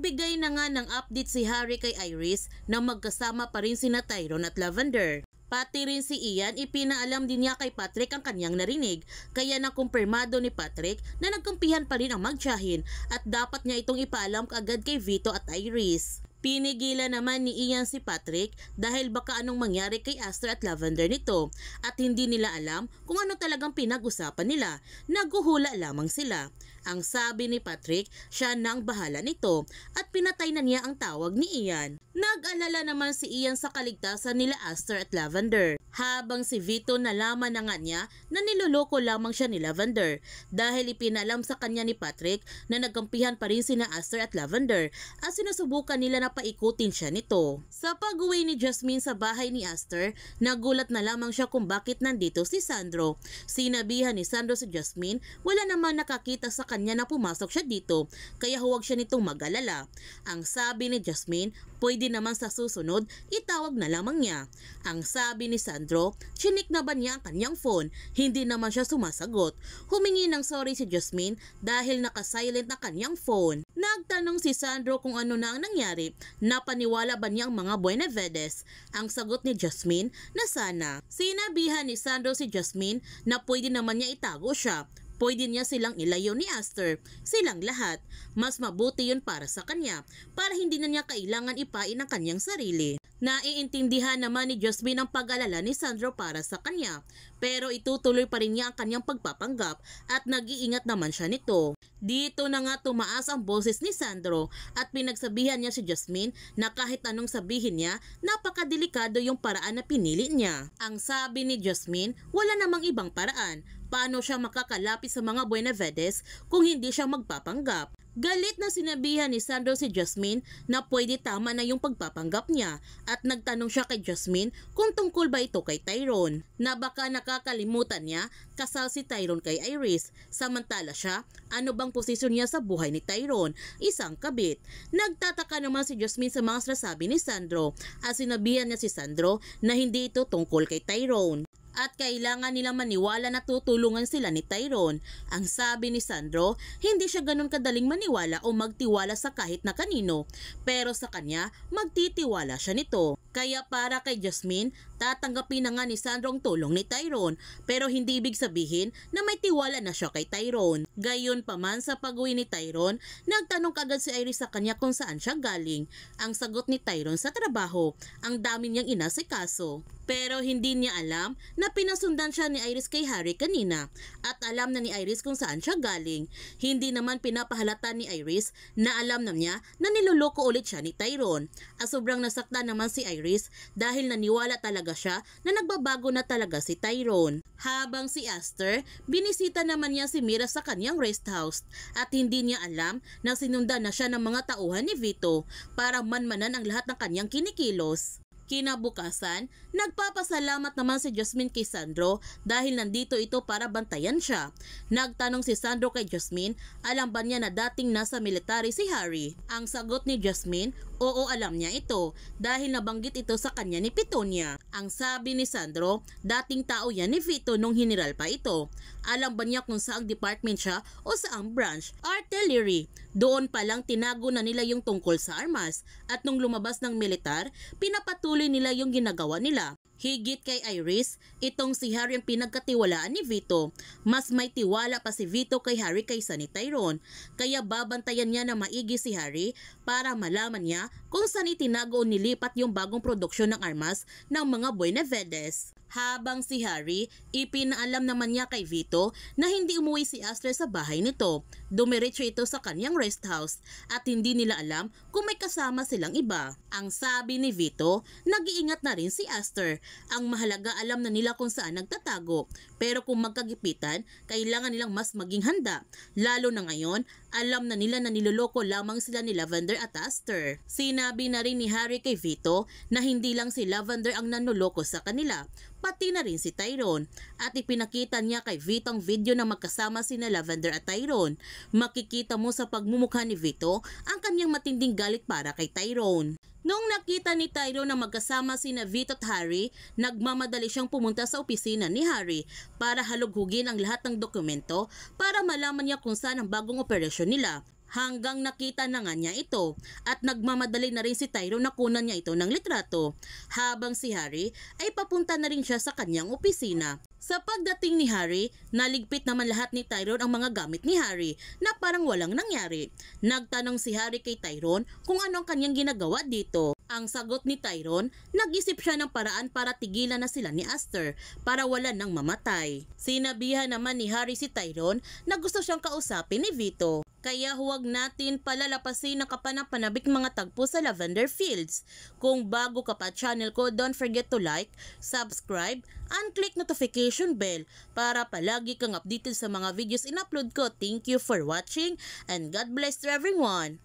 Nagbigay na nga ng update si Harry kay Iris na magkasama pa rin sina Tyrone at Lavender. Pati rin si Ian, ipinaalam din niya kay Patrick ang kanyang narinig, kaya nakumpirmado ni Patrick na nagkampihan pa rin ang magtiyahin at dapat niya itong ipaalam kaagad kay Vito at Iris. Pinigilan naman ni Ian si Patrick dahil baka anong mangyari kay Aster at Lavender nito at hindi nila alam kung ano talagang pinag-usapan nila. Naguhula lamang sila. Ang sabi ni Patrick, siya na ang bahala nito at pinatay na niya ang tawag ni Ian. Nag-alala naman si Ian sa kaligtasan nila Aster at Lavender. Habang si Vito nalaman na nga niya na niloloko lamang siya ni Lavender dahil ipinalam sa kanya ni Patrick na nagkampihan pa rin sina Aster at Lavender at sinusubukan nila na paikutin siya nito. Sa pag-uwi ni Jasmine sa bahay ni Aster, nagulat na lamang siya kung bakit nandito si Sandro. Sinabihan ni Sandro si Jasmine, wala namang nakakita sa kanya na pumasok siya dito, kaya huwag siya nitong mag-alala. Ang sabi ni Jasmine, pwede naman sa susunod, itawag na lamang niya. Ang sabi ni Sandro, chinik na ba niya ang kanyang phone? Hindi naman siya sumasagot. Humingi ng sorry si Jasmine dahil nakasilent na kanyang phone. Nagtanong si Sandro kung ano na ang nangyari. Napaniwala ba niya ang mga Buenavedes? Ang sagot ni Jasmine na sana. Sinabihan ni Sandro si Jasmine na pwede naman niya itago siya. Pwede niya silang ilayo ni Aster, silang lahat. Mas mabuti yun para sa kanya, para hindi na niya kailangan ipain ang kanyang sarili. Naiintindihan naman ni Jasmine ang pag-alala ni Sandro para sa kanya, pero itutuloy pa rin niya ang kanyang pagpapanggap at nag-iingat naman siya nito. Dito na nga tumaas ang boses ni Sandro at pinagsabihan niya si Jasmine na kahit anong sabihin niya, napakadelikado yung paraan na pinili niya. Ang sabi ni Jasmine, wala namang ibang paraan. Paano siya makakalapit sa mga Buenavedes kung hindi siya magpapanggap? Galit na sinabihan ni Sandro si Jasmine na pwede tama na yung pagpapanggap niya at nagtanong siya kay Jasmine kung tungkol ba ito kay Tyrone, na baka nakakalimutan niya kasal si Tyrone kay Iris, samantala siya, ano bang posisyon niya sa buhay ni Tyrone? Isang kabit. Nagtataka naman si Jasmine sa mga sinasabi ni Sandro at sinabihan niya si Sandro na hindi ito tungkol kay Tyrone at kailangan nilang maniwala na tutulungan sila ni Tyrone. Ang sabi ni Sandro, hindi siya ganun kadaling maniwala o magtiwala sa kahit na kanino, pero sa kanya, magtitiwala siya nito. Kaya para kay Jasmine, tatanggapin na nga ni Sandro ang tulong ni Tyrone, pero hindi ibig sabihin na may tiwala na siya kay Tyrone. Gayon pa man sa pag-uwi ni Tyrone, nagtanong kagad si Iris sa kanya kung saan siya galing. Ang sagot ni Tyrone, sa trabaho, ang dami niyang inasikaso. Pero hindi niya alam na pinasundan siya ni Iris kay Harry kanina at alam na ni Iris kung saan siya galing. Hindi naman pinapahalata ni Iris na alam na niya na niloloko ulit siya ni Tyrone. At sobrang nasaktan naman si Iris dahil naniwala talaga siya na nagbabago na talaga si Tyrone. Habang si Aster, binisita naman niya si Mira sa kanyang rest house at hindi niya alam na sinundan na siya ng mga tauhan ni Vito para manmanan ang lahat ng kanyang kinikilos. Kinabukasan, nagpapasalamat naman si Jasmine kay Sandro dahil nandito ito para bantayan siya. Nagtanong si Sandro kay Jasmine, alam ba niya na dating nasa military si Harry? Ang sagot ni Jasmine, oo, alam niya ito dahil nabanggit ito sa kanya ni Petunia. Ang sabi ni Sandro, dating tao yan ni Vito nung general pa ito. Alam ba niya kung saang department siya o saang branch? Artillery. Doon pa lang tinago na nila yung tungkol sa armas at nung lumabas ng militar, pinapatuloy nila yung ginagawa nila. Higit kay Iris, itong si Harry ang pinagkatiwalaan ni Vito. Mas may tiwala pa si Vito kay Harry kaysa ni Tyrone, kaya babantayan niya na maigi si Harry para malaman niya kung saan itinago o nilipat yung bagong produksyon ng armas ng mga Buenavedes. Habang si Harry, ipinaalam naman niya kay Vito na hindi umuwi si Aster sa bahay nito. Dumiretso ito sa kanyang rest house at hindi nila alam kung may kasama silang iba. Ang sabi ni Vito, nag-iingat na rin si Aster. Ang mahalaga alam na nila kung saan nagtatago. Pero kung magkagipitan, kailangan nilang mas maging handa. Lalo na ngayon, alam na nila na niloloko lamang sila ni Lavender at Aster. Sinabi na rin ni Harry kay Vito na hindi lang si Lavender ang nanoloko sa kanila, pati na rin si Tyrone. At ipinakita niya kay Vito ang video na magkasama sina Lavender at Tyrone. Makikita mo sa pagmumukha ni Vito ang kanyang matinding galit para kay Tyrone. Nung nakita ni Tyrone na magkasama sina Vito at Harry, nagmamadali siyang pumunta sa opisina ni Harry para halughugin ang lahat ng dokumento para malaman niya kung saan ang bagong operasyon nila. hanggang nakita na nga niya ito at nagmamadali na rin si Tyrone na kunan niya ito ng litrato habang si Harry ay papunta na rin siya sa kanyang opisina. Sa pagdating ni Harry, naligpit naman lahat ni Tyrone ang mga gamit ni Harry na parang walang nangyari. Nagtanong si Harry kay Tyrone kung ano ang kanyang ginagawa dito. Ang sagot ni Tyrone, nag-isip siya ng paraan para tigilan na sila ni Aster para wala nang mamatay. Sinabihan naman ni Harry si Tyrone na gusto siyang kausapin ni Vito. Kaya huwag natin palalapasin ang kapanapanabik mga tagpo sa Lavender Fields. Kung bago ka pa channel ko, don't forget to like, subscribe, and click notification bell para palagi kang updated sa mga videos in-upload ko. Thank you for watching and God bless to everyone!